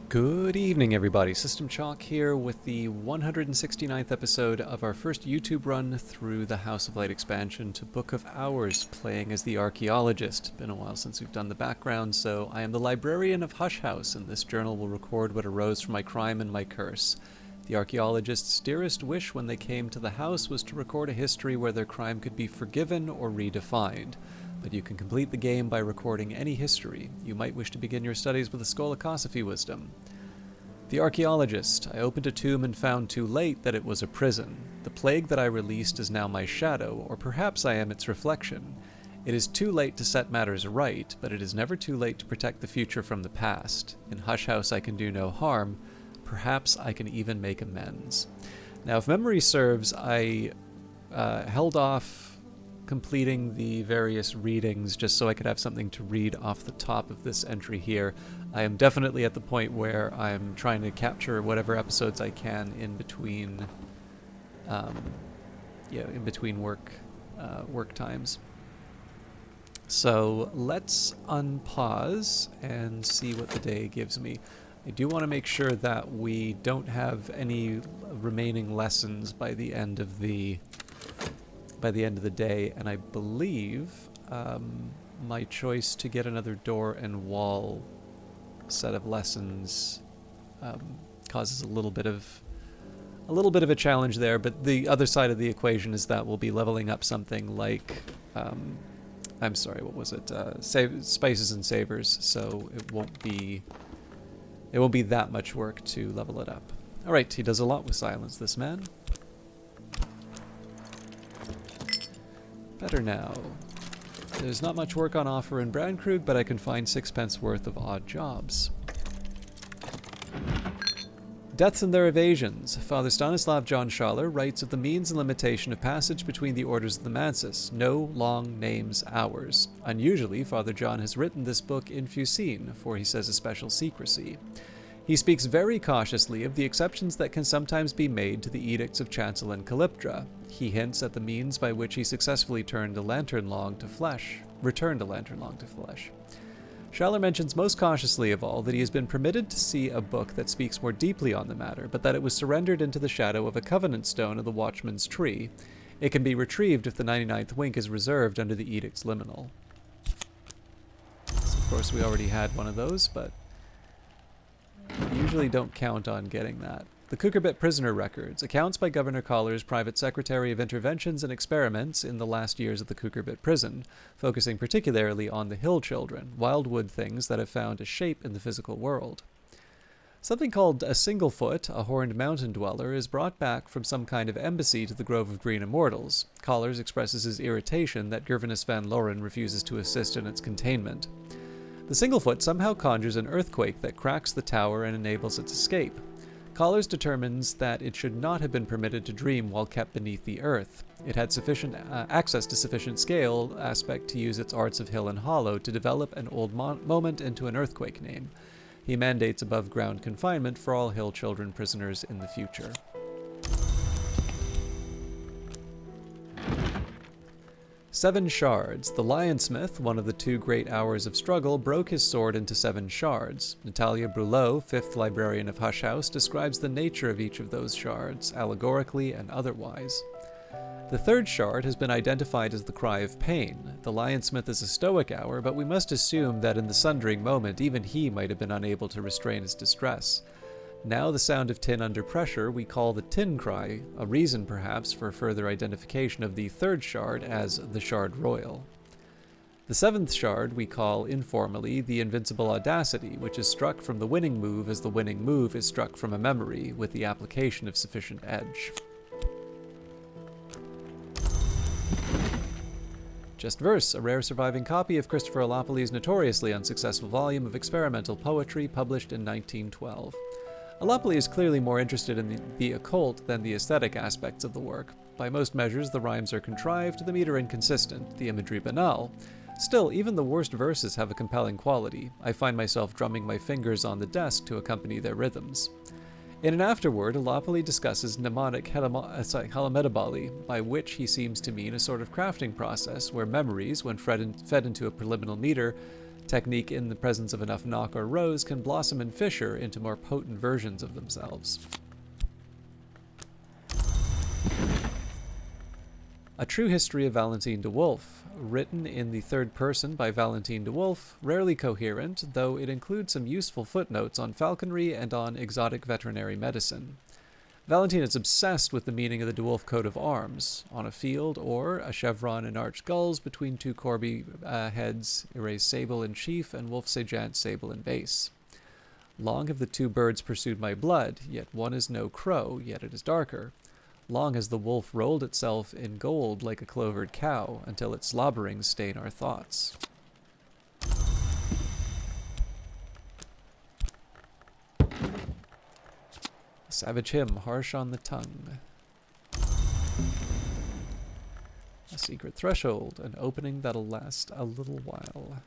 Good evening, everybody. System Chalk here with the 169th episode of our first YouTube run through the House of Light expansion to Book of Hours, playing as the Archaeologist. Been a while since we've done the background, so I am the Librarian of Hush House, and this journal will record what arose from my crime and my curse. The Archaeologist's dearest wish when they came to the house was to record a history where their crime could be forgiven or redefined. But you can complete the game by recording any history. You might wish to begin your studies with a Skolakosophy wisdom. The Archaeologist. I opened a tomb and found too late that it was a prison. The plague that I released is now my shadow, or perhaps I am its reflection. It is too late to set matters right, but it is never too late to protect the future from the past. In Hush House I can do no harm. Perhaps I can even make amends. Now, if memory serves, I held off completing the various readings just so I could have something to read off the top of this entry here. I am definitely at the point where I'm trying to capture whatever episodes I can in between work times. So let's unpause and see what the day gives me. I do want to make sure that we don't have any remaining lessons by the end of the day, and I believe my choice to get another door and wall set of lessons causes a little bit of a challenge there. But the other side of the equation is that we'll be leveling up something like I'm sorry, what was it? Spices and Savors. So it won't be that much work to level it up. All right, he does a lot with silence, this man. Better now. There's not much work on offer in Brandkrug, but I can find 6 pence worth of odd jobs. Deaths and their evasions. Father Stanislav John Schaller writes of the means and limitation of passage between the orders of the Mansus. No long names hours. Unusually, Father John has written this book in Fusine, for he says a special secrecy. He speaks very cautiously of the exceptions that can sometimes be made to the edicts of Chancel and Calyptra. He hints at the means by which he successfully returned a lantern long to flesh. Schaller mentions most cautiously of all that he has been permitted to see a book that speaks more deeply on the matter, but that it was surrendered into the shadow of a covenant stone of the Watchman's Tree. It can be retrieved if the 99th wink is reserved under the edict's liminal. So of course we already had one of those, but I usually don't count on getting that. The Kukurbit Prisoner Records, accounts by Governor Collar's private secretary of interventions and experiments in the last years of the Kukurbit prison, focusing particularly on the hill children, wildwood things that have found a shape in the physical world. Something called a Singlefoot, a horned mountain dweller, is brought back from some kind of embassy to the Grove of Green Immortals. Collars expresses his irritation that Gervinus van Loren refuses to assist in its containment. The Singlefoot somehow conjures an earthquake that cracks the tower and enables its escape. Collars determines that it should not have been permitted to dream while kept beneath the earth. It had sufficient access to sufficient scale aspect to use its arts of hill and hollow to develop an old moment into an earthquake name. He mandates above-ground confinement for all hill children prisoners in the future. Seven Shards. The Lionsmith, one of the two great hours of struggle, broke his sword into 7 shards. Natalia Brulot, 5th librarian of Hush House, describes the nature of each of those shards, allegorically and otherwise. The 3rd shard has been identified as the Cry of Pain. The Lionsmith is a stoic hour, but we must assume that in the sundering moment even he might have been unable to restrain his distress. Now the sound of tin under pressure we call the Tin Cry, a reason perhaps for further identification of the 3rd shard as the Shard Royal. The 7th shard we call informally the Invincible Audacity, which is struck from the winning move as the winning move is struck from a memory, with the application of sufficient edge. Just Verse, a rare surviving copy of Christopher Allopoly's notoriously unsuccessful volume of experimental poetry published in 1912. Allopoly is clearly more interested in the occult than the aesthetic aspects of the work. By most measures, the rhymes are contrived, the meter inconsistent, the imagery banal. Still, even the worst verses have a compelling quality. I find myself drumming my fingers on the desk to accompany their rhythms. In an afterword, Alopoli discusses mnemonic halametabali, by which he seems to mean a sort of crafting process where memories, when fed into a preliminal meter technique in the presence of enough knock or rose, can blossom and fissure into more potent versions of themselves. A True History of Valentine de Wolfe, written in the third person by Valentine de Wolfe, rarely coherent, though it includes some useful footnotes on falconry and on exotic veterinary medicine. Valentine is obsessed with the meaning of the de Wolfe coat of arms. On a field, or a chevron and arched gulls between two corby heads, erase sable in chief and wolf segant sable in base. Long have the two birds pursued my blood, yet one is no crow, yet it is darker. Long has the wolf rolled itself in gold like a clovered cow, until its slobberings stain our thoughts. A savage hymn, harsh on the tongue. A secret threshold, an opening that'll last a little while.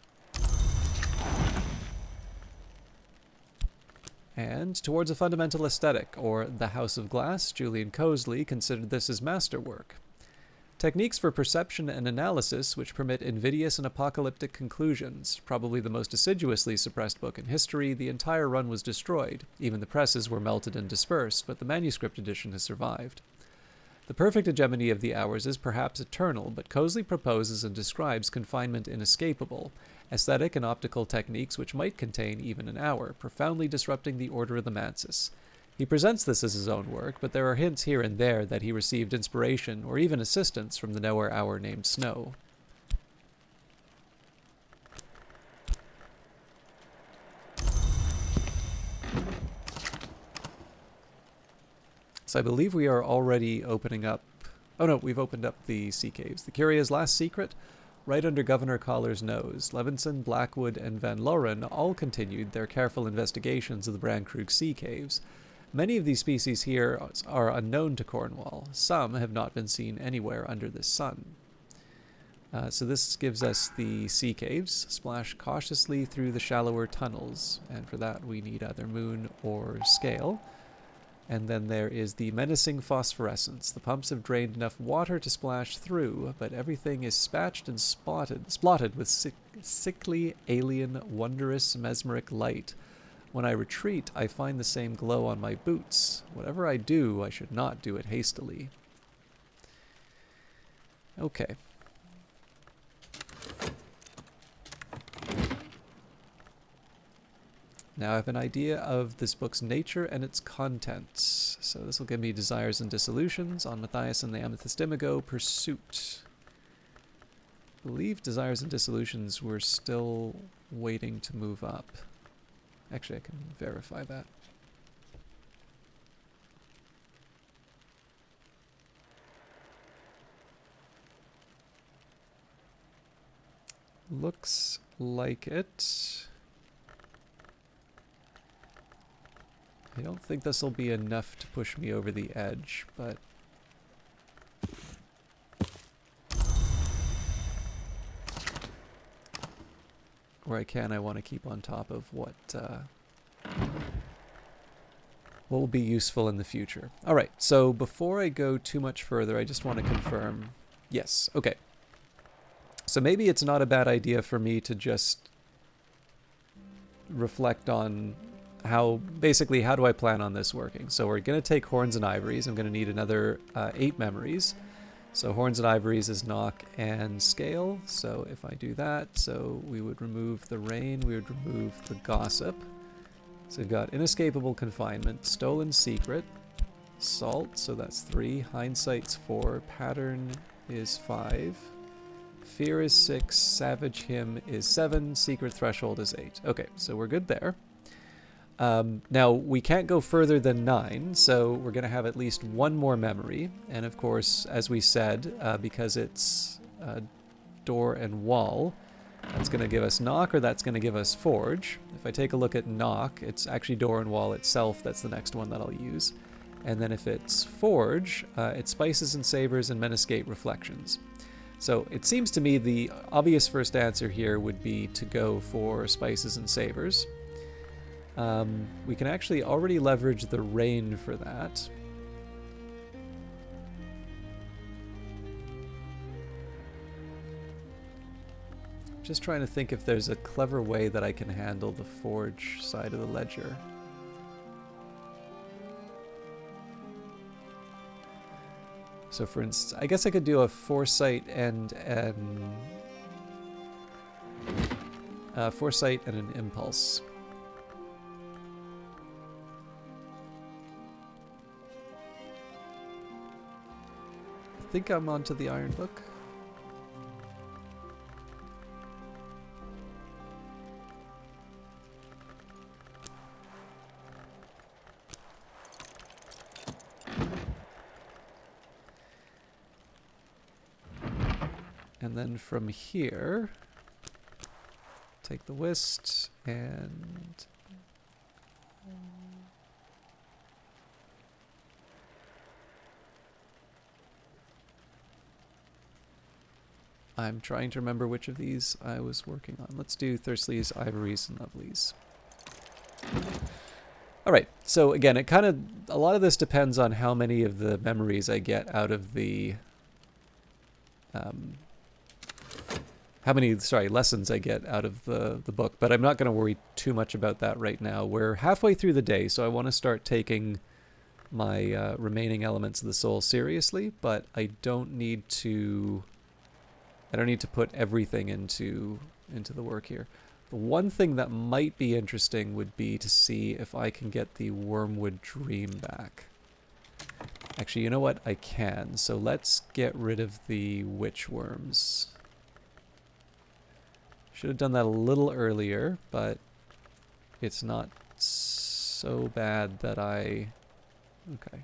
And towards a fundamental aesthetic, or the House of Glass, Julian Cosley considered this his masterwork. Techniques for perception and analysis which permit invidious and apocalyptic conclusions. Probably the most assiduously suppressed book in history, the entire run was destroyed. Even the presses were melted and dispersed, but the manuscript edition has survived. The perfect hegemony of the hours is perhaps eternal, but Cosley proposes and describes confinement inescapable, aesthetic and optical techniques which might contain even an hour, profoundly disrupting the order of the mantis. He presents this as his own work, but there are hints here and there that he received inspiration or even assistance from the nowhere hour named Snow. So I believe we are already opening up... Oh no, we've opened up the sea caves. The Curia's last secret, right under Governor Collar's nose. Levinson, Blackwood, and Van Loren all continued their careful investigations of the Brandkrug sea caves. Many of these species here are unknown to Cornwall. Some have not been seen anywhere under this sun. So this gives us the sea caves. Splash cautiously through the shallower tunnels, and for that we need either moon or scale. And then there is the menacing phosphorescence. The pumps have drained enough water to splash through, but everything is spatched and splotted with sickly, alien, wondrous, mesmeric light. When I retreat, I find the same glow on my boots. Whatever I do, I should not do it hastily. Okay. Now I have an idea of this book's nature and its contents. So this will give me Desires and Dissolutions, On Matthias and the Amethyst Imago, Pursuit. I believe Desires and Dissolutions were still waiting to move up. Actually, I can verify that. Looks like it. I don't think this will be enough to push me over the edge, but... where I can, I want to keep on top of what will be useful in the future. Alright, so before I go too much further, I just want to confirm... Yes, okay. So maybe it's not a bad idea for me to just reflect on how do I plan on this working. So we're going to take Horns and Ivories. I'm going to need another 8 memories. So Horns and Ivories is Knock and Scale. So if I do that, so we would remove the Rain, we would remove the Gossip. So we've got Inescapable Confinement, Stolen Secret, Salt, so that's 3, Hindsight's 4, Pattern is 5, Fear is 6, Savage Hymn is 7, Secret Threshold is 8. Okay, so we're good there. Now, we can't go further than 9, so we're going to have at least one more memory. And of course, as we said, because it's door and wall, that's going to give us Knock, or that's going to give us Forge. If I take a look at Knock, it's actually door and wall itself. That's the next one that I'll use. And then if it's Forge, it's Spices and Savors and Menescape Reflections. So it seems to me the obvious first answer here would be to go for Spices and Savors. We can actually already leverage the rain for that. Just trying to think if there's a clever way that I can handle the forge side of the ledger. So for instance, I guess I could do a foresight and an impulse. I think I'm onto the iron book. And then from here, take the whist and I'm trying to remember which of these I was working on. Let's do Thursley's, Ivory's, and Lovely's. All right, so again, a lot of this depends on how many of the memories I get out of the lessons I get out of the book, but I'm not going to worry too much about that right now. We're halfway through the day, so I want to start taking my remaining elements of the soul seriously, but I don't need to put everything into the work here. The one thing that might be interesting would be to see if I can get the Wormwood Dream back. Actually, you know what? I can. So let's get rid of the witch worms. Should have done that a little earlier, but it's not so bad that I... Okay.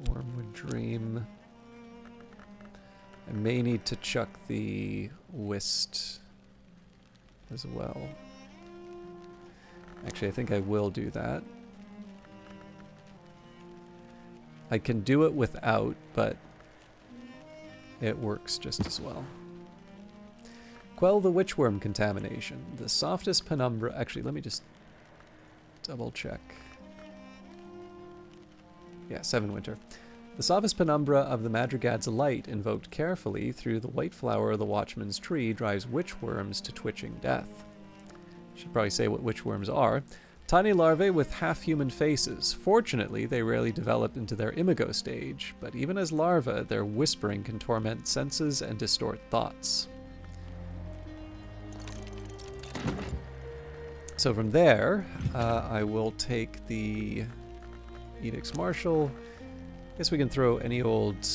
Wormwood Dream. I may need to chuck the whist as well. Actually, I think I will do that. I can do it without, but it works just as well. Quell the witchworm contamination. The softest penumbra... Actually, let me just double check. Yeah, 7 winter. The softest penumbra of the Madrigad's light, invoked carefully through the white flower of the watchman's tree, drives witchworms to twitching death. Should probably say what witchworms are. Tiny larvae with half-human faces. Fortunately, they rarely develop into their imago stage, but even as larvae, their whispering can torment senses and distort thoughts. So from there, I will take the Edicts Martial. Guess we can throw any old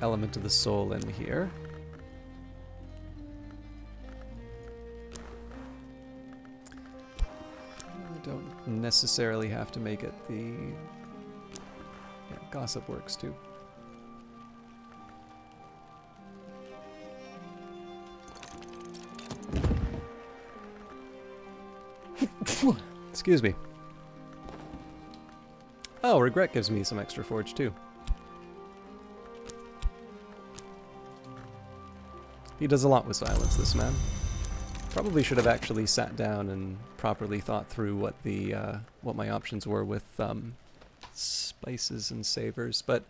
element of the soul in here. I don't necessarily have to make it the... Yeah, gossip works too. Excuse me. Oh, regret gives me some extra forge too. He does a lot with silence, this man. Probably should have actually sat down and properly thought through what the what my options were with spices and savors, but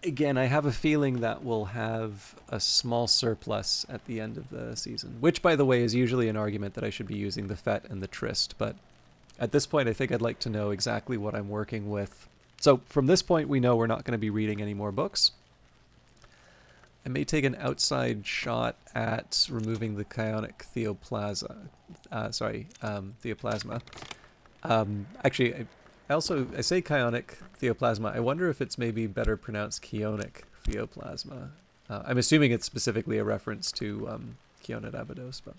again, I have a feeling that we'll have a small surplus at the end of the season, which, by the way, is usually an argument that I should be using the Fete and the Tryst, but at this point, I think I'd like to know exactly what I'm working with. So from this point, we know we're not going to be reading any more books. I may take an outside shot at removing the Chionic Theoplasma. Actually, I say Chionic Theoplasma. I wonder if it's maybe better pronounced Chionic Theoplasma. I'm assuming it's specifically a reference to Chionid Abydos, but...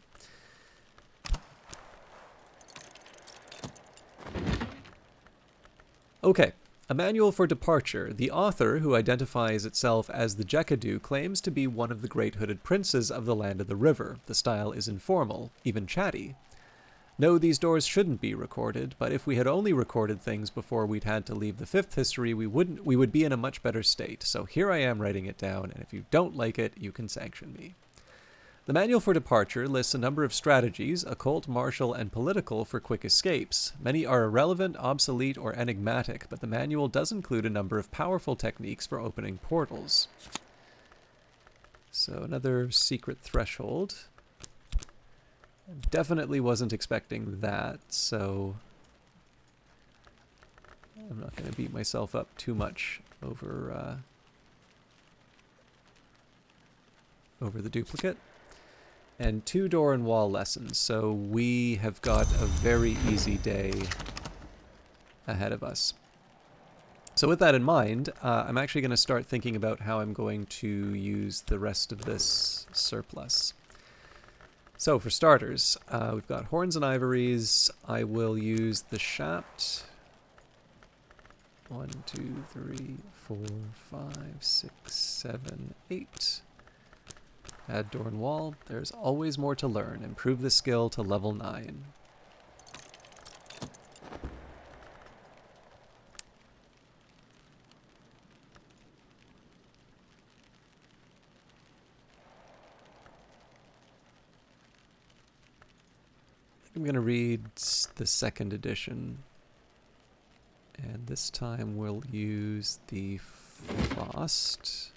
Okay, a manual for departure. The author, who identifies itself as the Jekadu, claims to be one of the great hooded princes of the land of the river. The style is informal, even chatty. No, these doors shouldn't be recorded, but if we had only recorded things before we'd had to leave the fifth history, we would be in a much better state. So here I am writing it down, and if you don't like it, you can sanction me. The Manual for Departure lists a number of strategies, occult, martial, and political, for quick escapes. Many are irrelevant, obsolete, or enigmatic, but the manual does include a number of powerful techniques for opening portals. So another secret threshold. Definitely wasn't expecting that, so I'm not going to beat myself up too much over over the duplicate. And 2 door and wall lessons, so we have got a very easy day ahead of us. So with that in mind, I'm actually going to start thinking about how I'm going to use the rest of this surplus. So for starters, we've got horns and ivories. I will use the shaft. 1, 2, 3, 4, 5, 6, 7, 8. Add door and wall. There's always more to learn. Improve the skill to level 9. I'm going to read the second edition, and this time we'll use the Frost.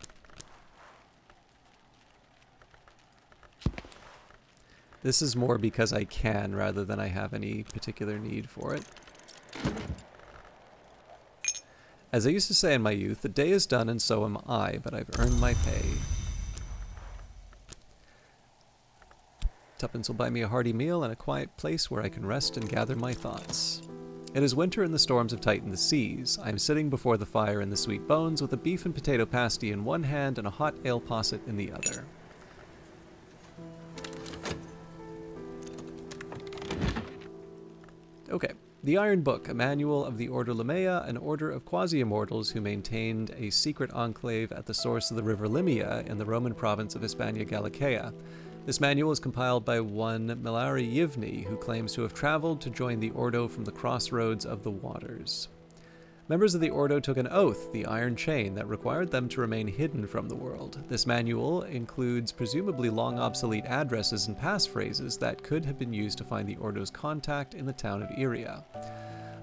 This is more because I can rather than I have any particular need for it. As I used to say in my youth, the day is done and so am I, but I've earned my pay. Tuppence will buy me a hearty meal and a quiet place where I can rest and gather my thoughts. It is winter and the storms have tightened the seas. I am sitting before the fire in the sweet bones with a beef and potato pasty in one hand and a hot ale posset in the other. Okay. The Iron Book, a manual of the Order Limea, an order of quasi-immortals who maintained a secret enclave at the source of the river Limea in the Roman province of Hispania Gallicaea. This manual is compiled by one Milari Yivni, who claims to have traveled to join the Ordo from the crossroads of the waters. Members of the Ordo took an oath, the Iron Chain, that required them to remain hidden from the world. This manual includes presumably long obsolete addresses and passphrases that could have been used to find the Ordo's contact in the town of Iria.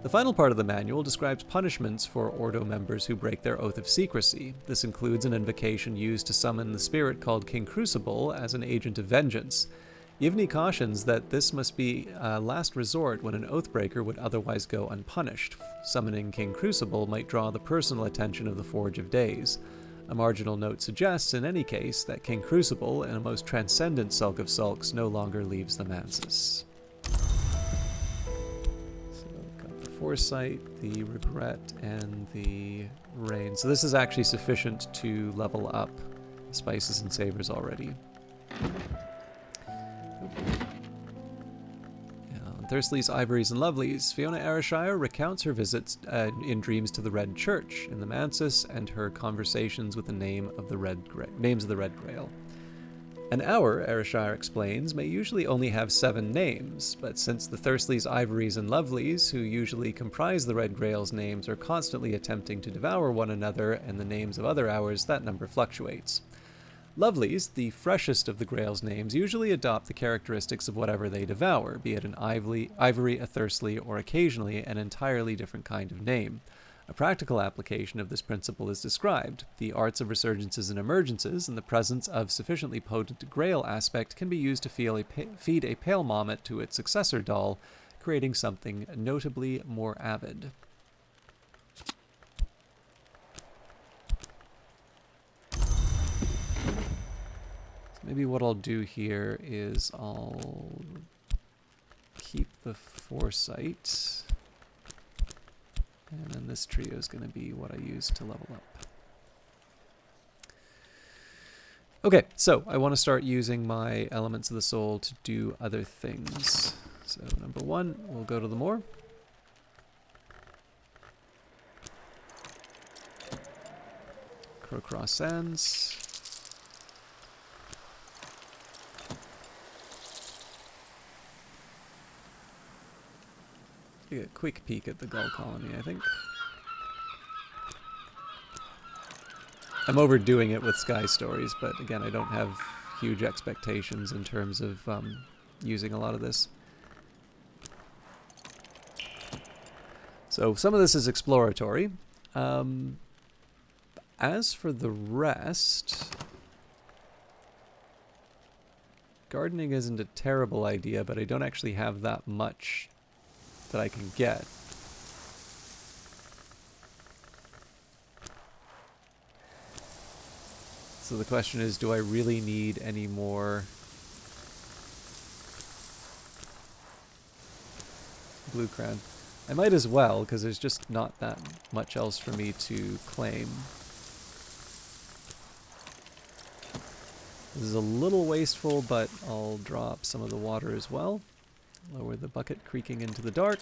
The final part of the manual describes punishments for Ordo members who break their oath of secrecy. This includes an invocation used to summon the spirit called King Crucible as an agent of vengeance. Yivni cautions that this must be a last resort when an oathbreaker would otherwise go unpunished. Summoning King Crucible might draw the personal attention of the Forge of Days. A marginal note suggests, in any case, that King Crucible, in a most transcendent sulk of sulks, no longer leaves the mansis. Foresight, the regret, and the rain. So this is actually sufficient to level up spices and savors already. Thursley's Ivories and Lovelies. Fiona Ayrshire recounts her visits in dreams to the Red Church in the Mansis and her conversations with the names of the Red Grail. An hour, Ayrshire explains, may usually only have 7 names, but since the Thursley's Ivories and Lovelies, who usually comprise the Red Grail's names, are constantly attempting to devour one another and the names of other hours, that number fluctuates. Lovelies, the freshest of the Grail's names, usually adopt the characteristics of whatever they devour, be it an ivory, a Thursley, or occasionally an entirely different kind of name. A practical application of this principle is described. The arts of resurgences and emergences, and the presence of sufficiently potent Grail aspect can be used to feed a pale mommet to its successor doll, creating something notably more avid. Maybe what I'll do here is I'll keep the Foresight. And then this trio is going to be what I use to level up. Okay, so I want to start using my Elements of the Soul to do other things. So number 1, we'll go to the moor. Crowcross Sands. Take a quick peek at the gull colony, I think. I'm overdoing it with Sky Stories, but again, I don't have huge expectations in terms of using a lot of this. So some of this is exploratory. As for the rest, gardening isn't a terrible idea, but I don't actually have that much that I can get. So the question is, do I really need any more blue crown? I might as well, because there's just not that much else for me to claim. This is a little wasteful, but I'll drop some of the water as well. Lower the bucket, creaking into the dark.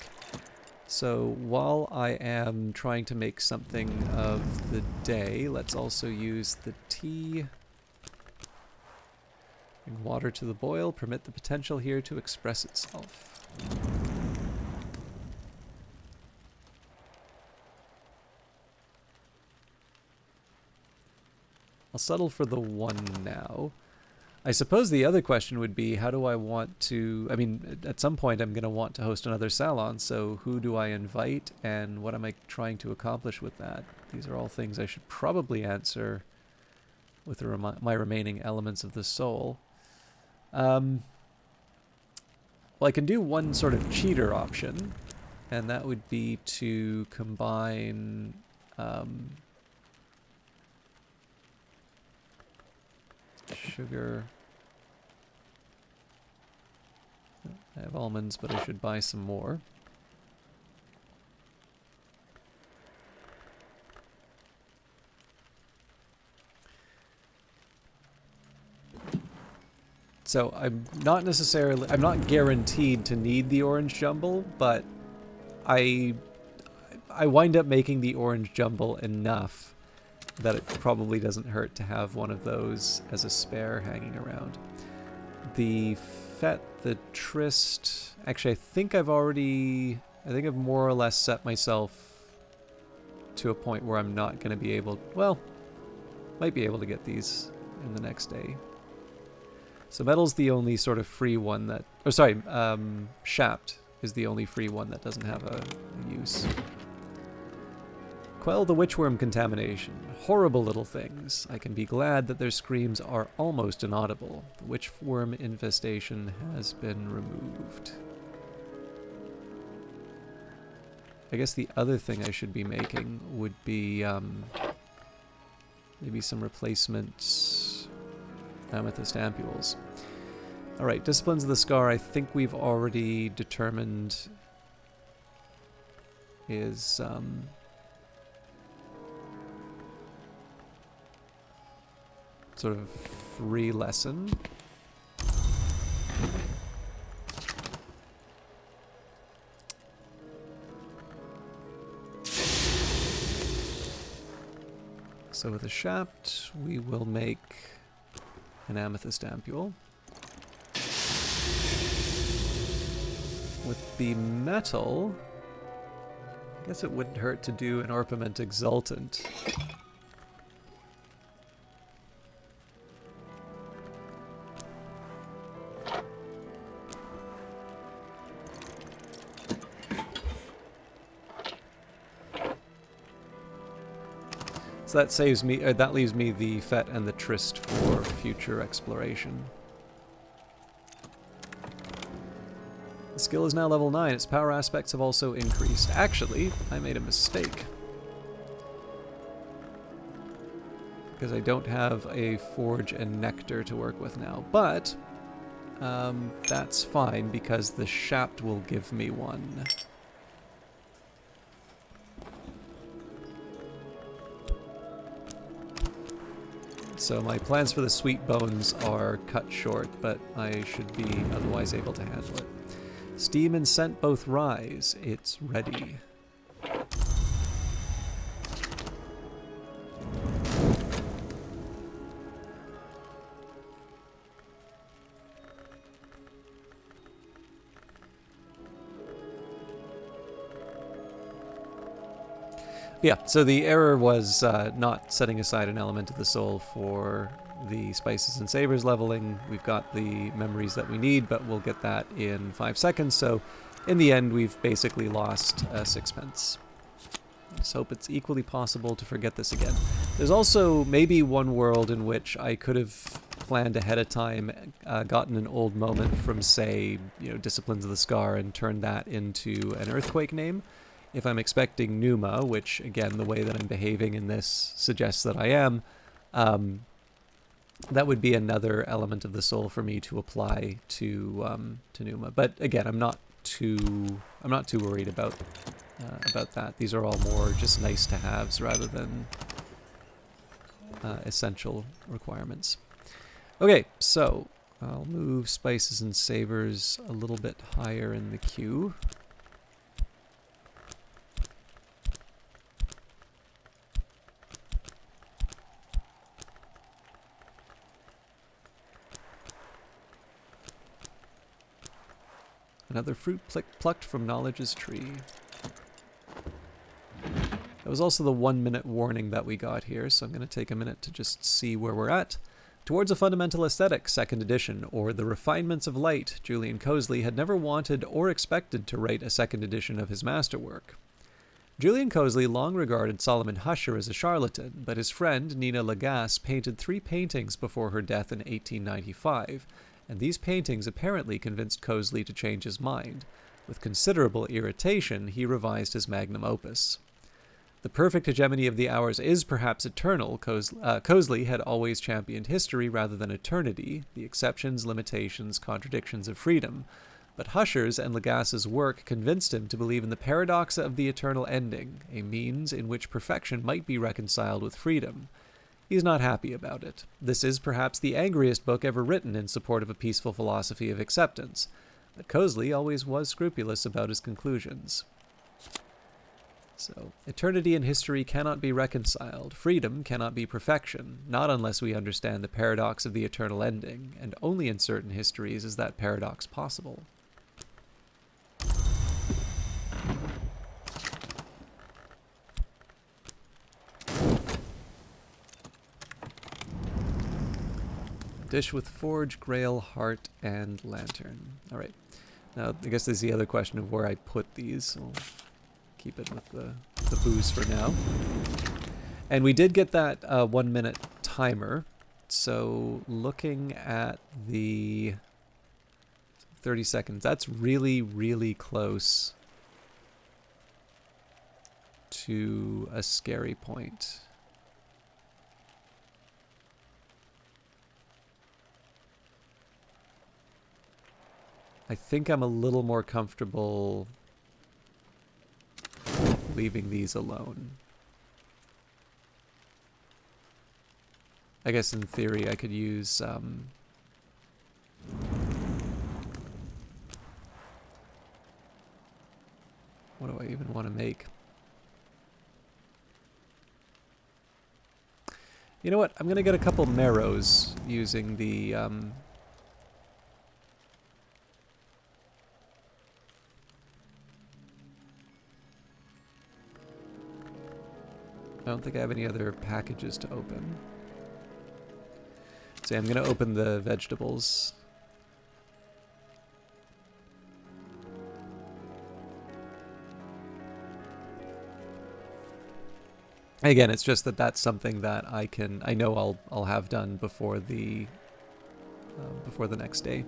So while I am trying to make something of the day, let's also use the tea. Bring water to the boil, permit the potential here to express itself. I'll settle for the 1 now. I suppose the other question would be, how do I want to... I mean, at some point I'm going to want to host another salon, so who do I invite, and what am I trying to accomplish with that? These are all things I should probably answer with my remaining elements of the soul. Well, I can do one sort of cheater option, and that would be to combine... sugar. I have almonds, but I should buy some more. So I'm not guaranteed to need the orange jumble, but I wind up making the orange jumble enough that it probably doesn't hurt to have one of those as a spare hanging around. The Fet, the Tryst... Actually, I think I've more or less set myself to a point where I'm not going to be able... Well, might be able to get these in the next day. So Metal's the only sort of free one that... Oh, sorry, Shapt is the only free one that doesn't have a use. Quell the witchworm contamination. Horrible little things. I can be glad that their screams are almost inaudible. The witchworm infestation has been removed. I guess the other thing I should be making would be maybe some replacement amethyst ampules. Alright, Disciplines of the Scar, I think we've already determined is... sort of free lesson. So with a Shapt, we will make an amethyst ampule. With the metal, I guess it wouldn't hurt to do an orpiment exultant. So that saves me, that leaves me the Fet and the Tryst for future exploration. The skill is now level 9. Its power aspects have also increased. Actually, I made a mistake. Because I don't have a Forge and Nectar to work with now. But, that's fine because the Shapt will give me one. So my plans for the Sweet Bones are cut short, but I should be otherwise able to handle it. Steam and scent both rise. It's ready. Yeah, so the error was not setting aside an element of the soul for the spices and savors leveling. We've got the memories that we need, but we'll get that in 5 seconds. So in the end, we've basically lost 6 pence. Let's hope it's equally possible to forget this again. There's also maybe one world in which I could have planned ahead of time, gotten an old moment from, say, Disciplines of the Scar and turned that into an earthquake name. If I'm expecting Numa, which, again, the way that I'm behaving in this suggests that I am, that would be another element of the soul for me to apply to Numa. But again, I'm not too worried about that. These are all more just nice to haves rather than essential requirements. Okay, so I'll move spices and savors a little bit higher in the queue. Another fruit plucked from knowledge's tree. That was also the 1-minute warning that we got here, so I'm going to take a minute to just see where we're at. Towards a Fundamental Aesthetic, 2nd edition, or The Refinements of Light, Julian Cosley had never wanted or expected to write a 2nd edition of his masterwork. Julian Cosley long regarded Solomon Husher as a charlatan, but his friend Nina Lagasse painted 3 paintings before her death in 1895, and these paintings apparently convinced Cosley to change his mind. With considerable irritation, he revised his magnum opus. The perfect hegemony of the hours is perhaps eternal. Cosley had always championed history rather than eternity, the exceptions, limitations, contradictions of freedom. But Husher's and Lagasse's work convinced him to believe in the paradox of the eternal ending, a means in which perfection might be reconciled with freedom. He's not happy about it. This is perhaps the angriest book ever written in support of a peaceful philosophy of acceptance. But Cosley always was scrupulous about his conclusions. So, eternity and history cannot be reconciled. Freedom cannot be perfection, not unless we understand the paradox of the eternal ending, and only in certain histories is that paradox possible. Dish with forge, grail, heart, and lantern. Alright. Now, I guess there's the other question of where I put these. We'll keep it with the booze for now. And we did get that 1-minute timer. So, looking at the 30 seconds, that's really, really close to a scary point. I think I'm a little more comfortable leaving these alone. I guess in theory I could use what do I even want to make? You know what? I'm gonna get a couple marrows using the I don't think I have any other packages to open. So I'm going to open the vegetables. Again, it's just that that's something that I know I'll have done before the next day.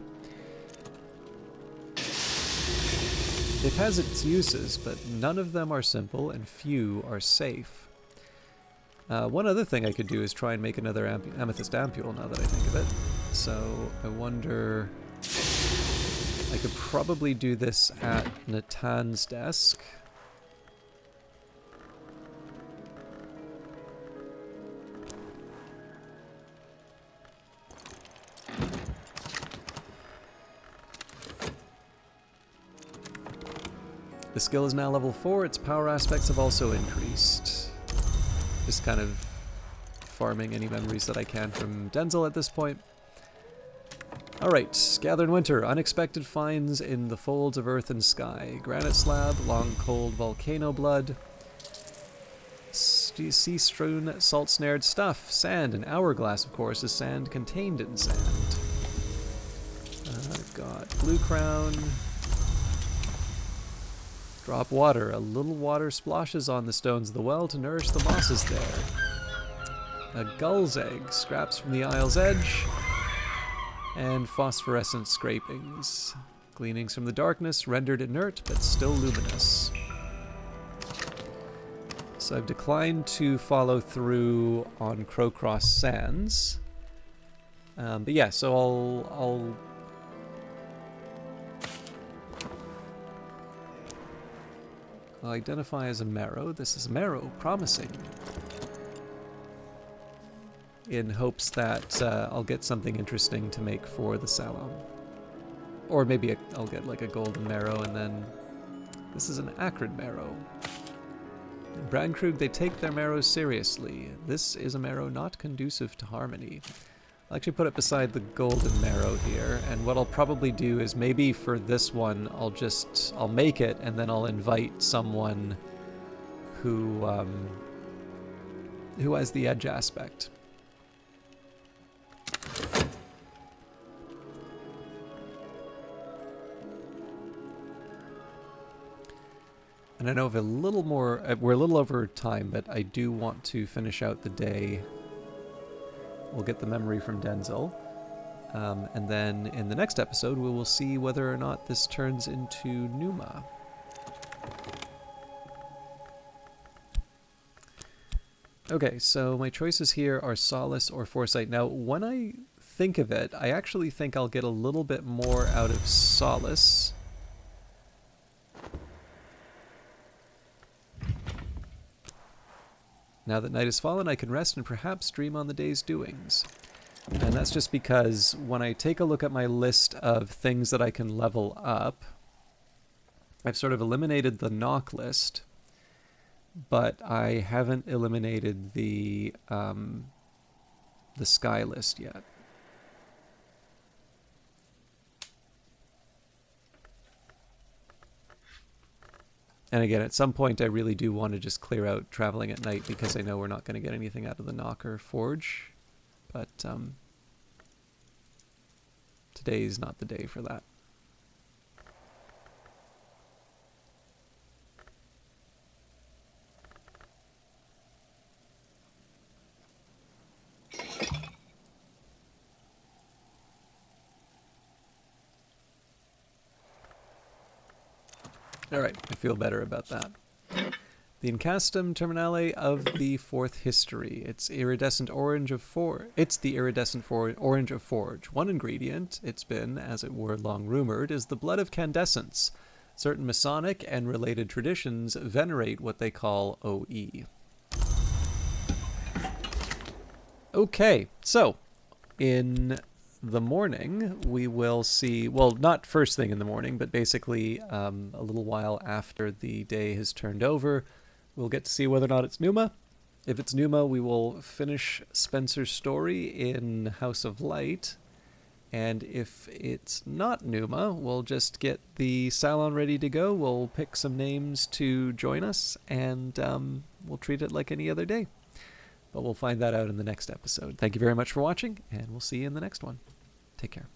It has its uses, but none of them are simple and few are safe. One other thing I could do is try and make another amethyst ampule now that I think of it. So I wonder... I could probably do this at Natan's desk. The skill is now level 4, its power aspects have also increased. Just kind of farming any memories that I can from Denzel at this point. Alright, gather in winter. Unexpected finds in the folds of earth and sky. Granite slab, long cold volcano blood. sea-strewn, salt-snared stuff. Sand. An hourglass, of course, is sand contained in sand. I've got blue crown. Drop water. A little water splashes on the stones of the well to nourish the mosses there. A gull's egg. Scraps from the isle's edge. And phosphorescent scrapings. Gleanings from the darkness, rendered inert, but still luminous. So I've declined to follow through on Crowcross Sands. But yeah, so I'll identify as a marrow. This is a marrow, promising. In hopes that I'll get something interesting to make for the salon. Or maybe I'll get like a golden marrow, and then this is an acrid marrow. In Brandkrug, they take their marrows seriously. This is a marrow not conducive to harmony. I'll actually put it beside the golden marrow here, and what I'll probably do is maybe for this one, I'll make it, and then I'll invite someone who has the edge aspect. And I know of a little more, we're a little over time, but I do want to finish out the day. We'll get the memory from Denzel. And then in the next episode, we will see whether or not this turns into Numa. Okay, so my choices here are Solace or Foresight. Now, when I think of it, I actually think I'll get a little bit more out of Solace. Now that night has fallen, I can rest and perhaps dream on the day's doings. And that's just because when I take a look at my list of things that I can level up, I've sort of eliminated the knock list, but I haven't eliminated the sky list yet. And again, at some point I really do want to just clear out traveling at night because I know we're not going to get anything out of the Knocker Forge. But today's not the day for that. Alright, I feel better about that. The Incastum Terminale of the Fourth History. It's iridescent orange of It's the iridescent orange of Forge. One ingredient, it's been, as it were, long rumored, is the blood of Candescence. Certain Masonic and related traditions venerate what they call OE. Okay, so in the morning, we will see, well, not first thing in the morning, but basically a little while after the day has turned over, we'll get to see whether or not it's Numa. If it's Numa, we will finish Spencer's story in House of Light. And if it's not Numa, we'll just get the salon ready to go. We'll pick some names to join us, and we'll treat it like any other day. But we'll find that out in the next episode. Thank you very much for watching, and we'll see you in the next one. Take care.